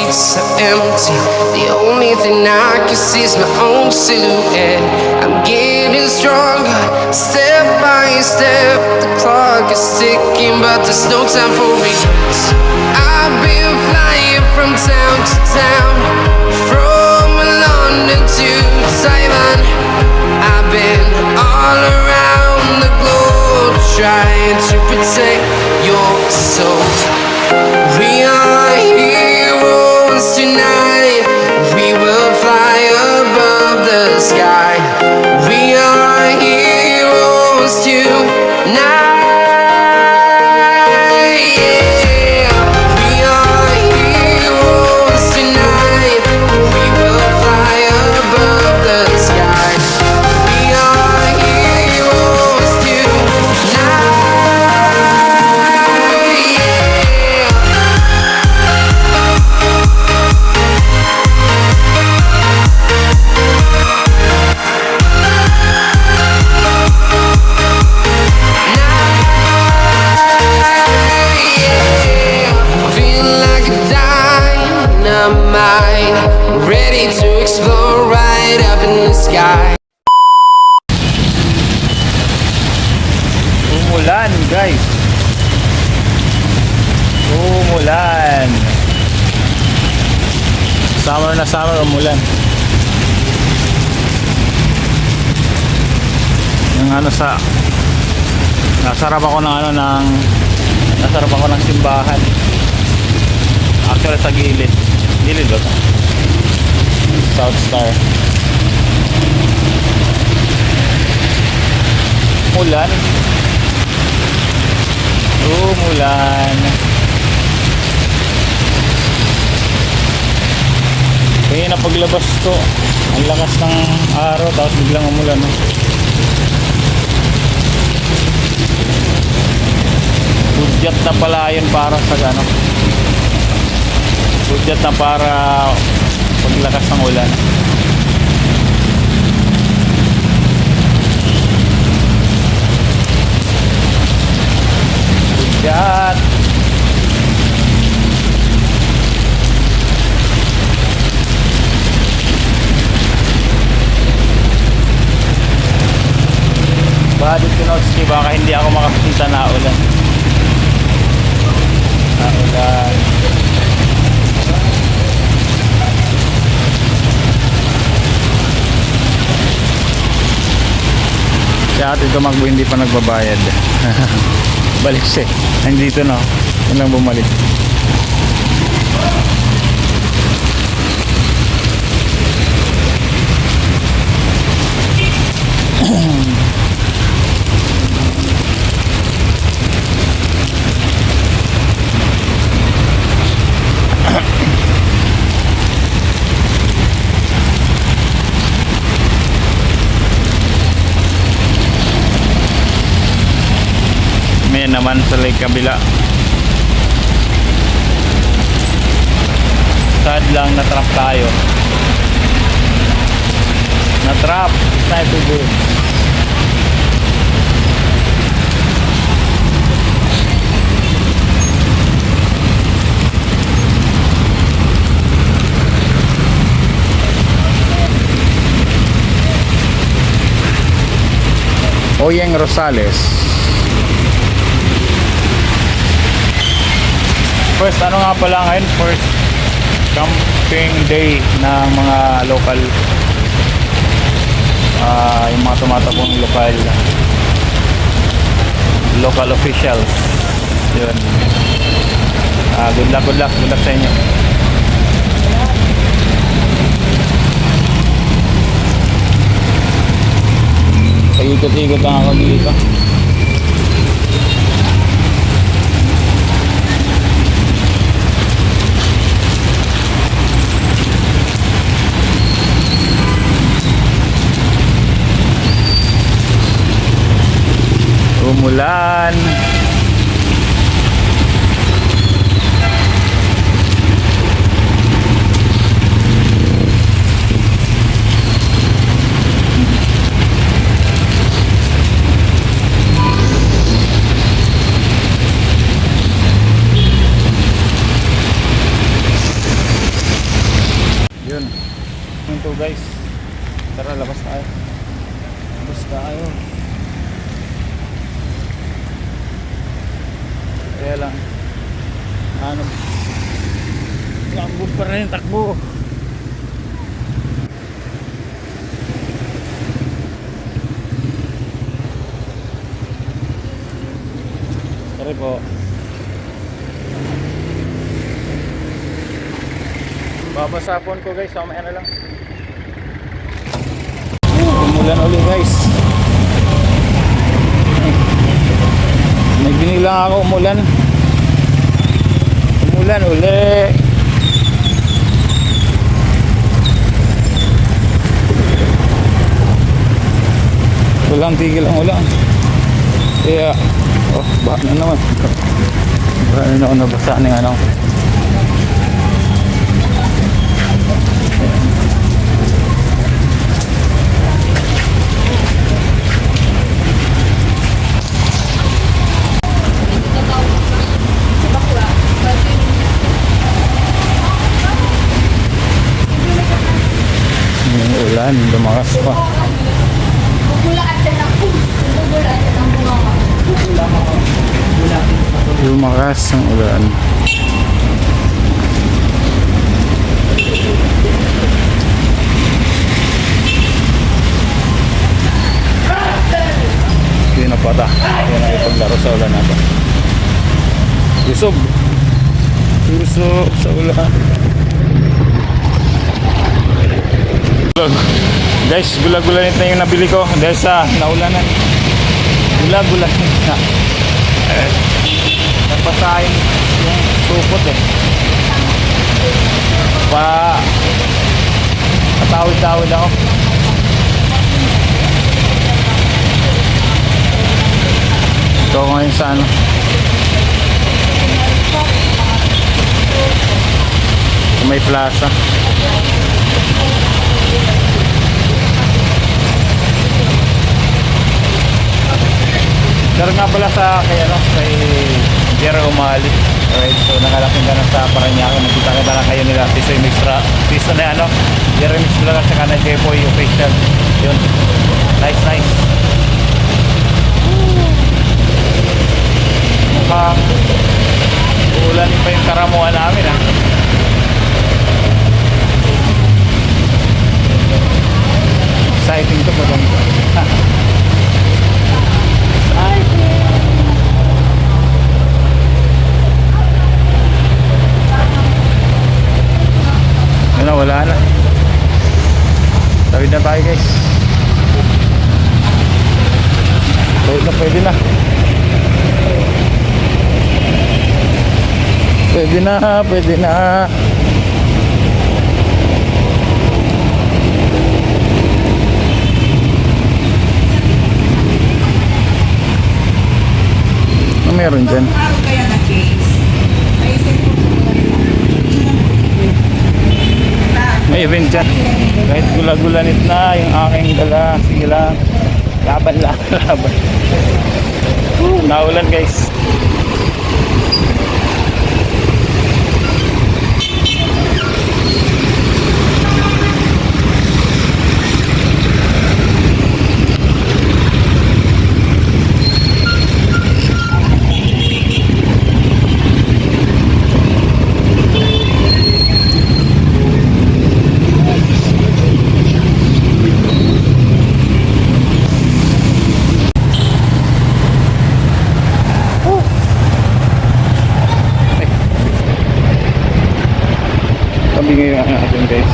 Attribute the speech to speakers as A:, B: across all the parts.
A: streets are empty. The only thing I can see is my own silhouette. I'm getting stronger, step by step. The clock is ticking, but there's no time for regrets. I've been flying from town to town, from London to Taiwan. I've been all around the globe trying to protect your soul. We are heroes tonight. We will fly above the sky. We are heroes tonight. Yeah. We are heroes tonight. We will fly above the sky. We are heroes tonight. Ready to explore right up in the sky.
B: Umulan, guys. Umulan. Summer na summer, umulan. Yung ano sa nasarap ako ng simbahan. Actually sa gilid ba ito? South Star. Umulan. Kaya na paglabas ko, ang lakas ng araw tapos biglang umulan. Budyat na pala yun para sa gano. Budyat na para paglakas ng ulan. Budyat. Badit Kinotski, baka hindi ako makakita na ulan. Si ate tumakbo hindi pa nagbabayad. Balik siya. Nandito no. Yun lang bumalik. Naman sa lake kabila, sad lang na-trap tayo. Na-trap sniper bird. Oyeng Rosales. First, ano nga pala ngayon? First camping day ng mga local, yung mga tumatabong local officials. Yun. Good luck sa inyo. Ikot-ikot lang ako dito. Umulan. Tara, labas tayo. Labas tayo. Kaya lang, ano, takbo pa rin, takbo. Sorry po. Babasa phone ko guys, mamaya na lang. Umulan ulit guys. May binilang ako, umulan. Umulan ulit. Walang tigil ang ulan. Kaya, oh, baka na naman. Baka na ako nabasa ng ano. Yung ulan, lumakas pa. Lumakas ang ulan. Hindi na pata. Yan ang ipaglaro sa ulan natin. Yusob. Yusob sa ulan. Guys, gulag-gulanit na yung nabili ko dahil sa naulanan. Gulag-gulanit na. Napasahin yung supot eh. Patawid-tawid ako. Ito ngayon sa ano. May plaza. Pero nga pala sa kay Jerry Umali. Alright, so nakalaking ka na sa Paranaque. Nagkita-kita na kayo nila Tisoy Mixtra. Tiso na Jerry Mix Vlog at saka na J-Boy official. Yun. Nice. Mukhang uulanin pa yung karamuan namin ha. Exciting to maganda. Wala na. Tawid na tayo guys. Tawid na, pwede na. Pwede na. Ano meron dyan? May event dyan. Kahit gula-gulanit na yung aking dala. Sige lang. Laban. Naulan guys. Kami ngayon natin guys,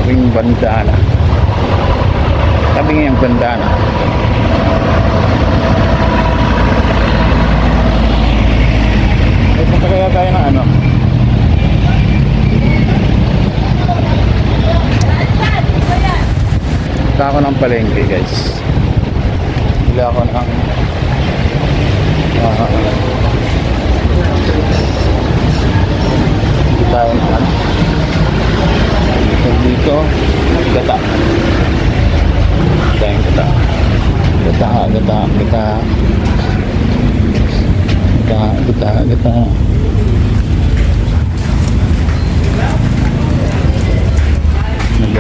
B: aming bandana. Kami ngayon bandana. Ay, punta kaya tayo ng ano? Punta ako ng palengke guys. Bili ako ng tayo na ano dito gata tayong gata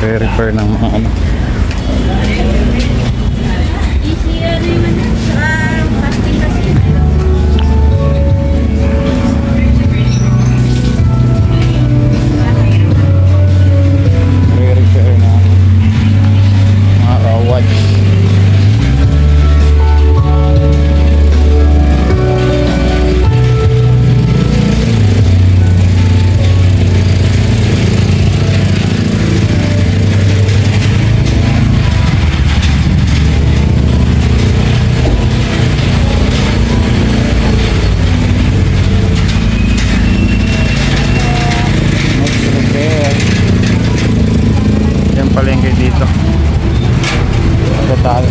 B: Nagre-repair ng mga ano. Nagre-repair ng mga watch. Yan palengke dito. Total.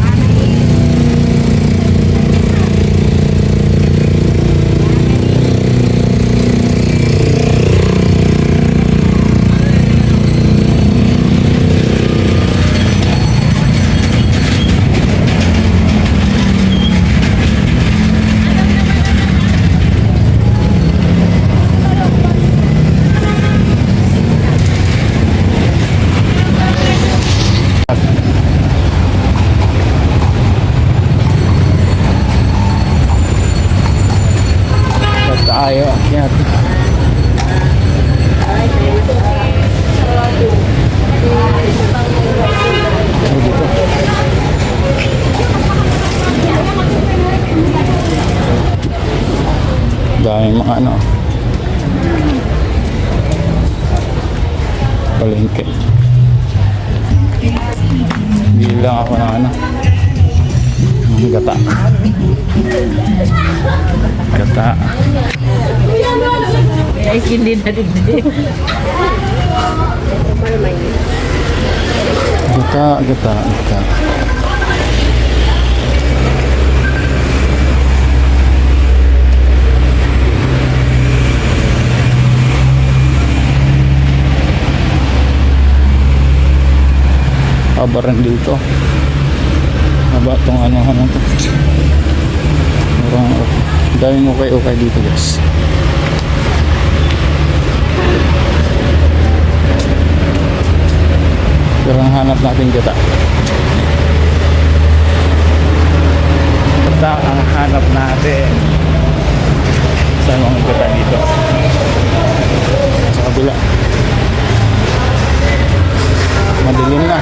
B: Tayo, yan. Dito. Dahil mga ano. Palengke. Bilang ako ng ano. Gata. Gata.
C: Ay, hindi na din.
B: Gata, gata, gata. Haba rin dito. Haba itong ano to. Murang daming okay dito guys. Pero ang hanap natin gata. Gata ang hanap natin. Saan mga gata dito? Sa kabila. Madilim na.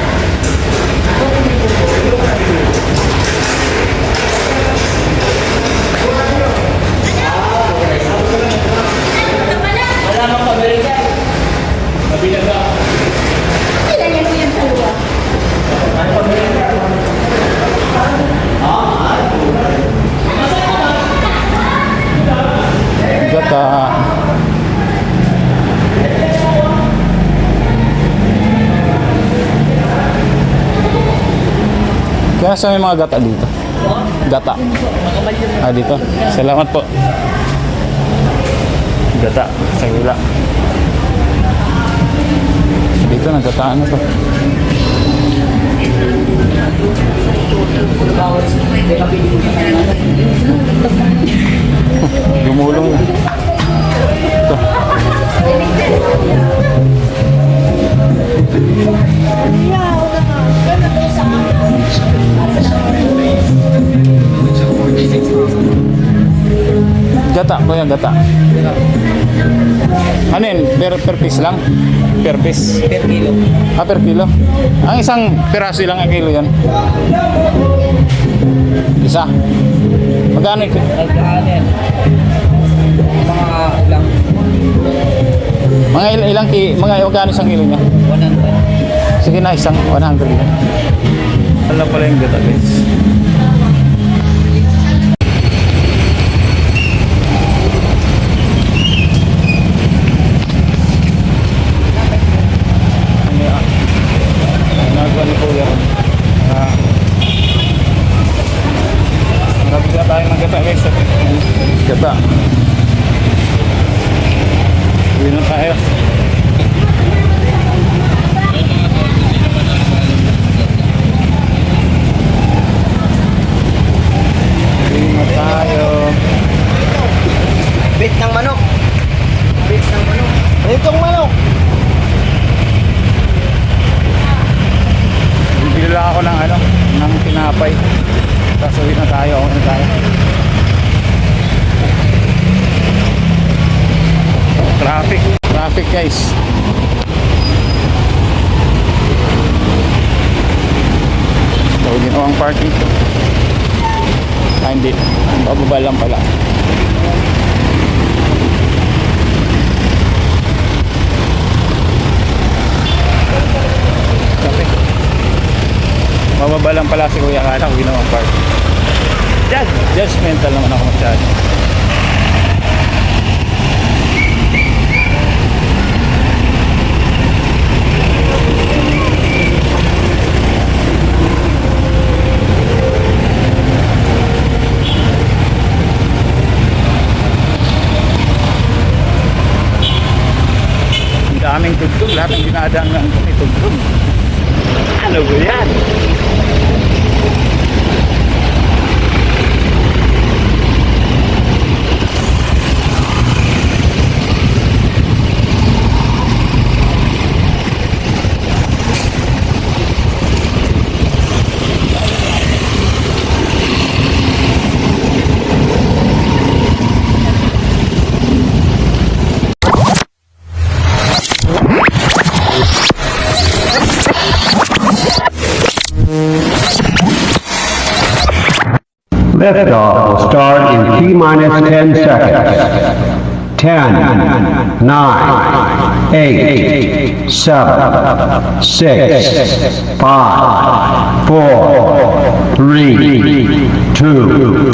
B: Gata. Kaya sa may mga gata dito? Gata. Ah, dito. Salamat po. Gata. Sa gila. Dito nagkataan na to. Gumulong. Ito. Gata po yan, gata. Ano yun? Per piece lang? Per piece?
C: Per kilo.
B: Ah, per kilo? Ang isang piraso lang ang kilo yan? Isa? Magkano ito?
C: Nagkaanin. Mga ilang
B: Mga ilang magkano isang kilo niya?
C: 100.
B: Sige na, isang 100. Ano pala yung gata guys? Nagawa ni Kuya. Marami na tayo ng gata guys. Gata. Uwi na tayo. Uwi na tayo.
C: Bit ng manok. Bit ng manok. Itong manok.
B: ako ng ano, ng tinapay. Tapos uwi na tayo, uwi na tayo. Traffic guys. So, ginawang parking. Hindi. Bababa lang pala. Traffic. Bababa lang pala si Kuya Kana, ginawang parking. Judgmental naman ako masyado. Daming tugtog, lahat ng dinadaan lang ito may tugtog. Ano ba yan?
D: Liftoff will start in T-minus 10 seconds. 10, 9, 8, 7, 6, 5, 4, 3, 2,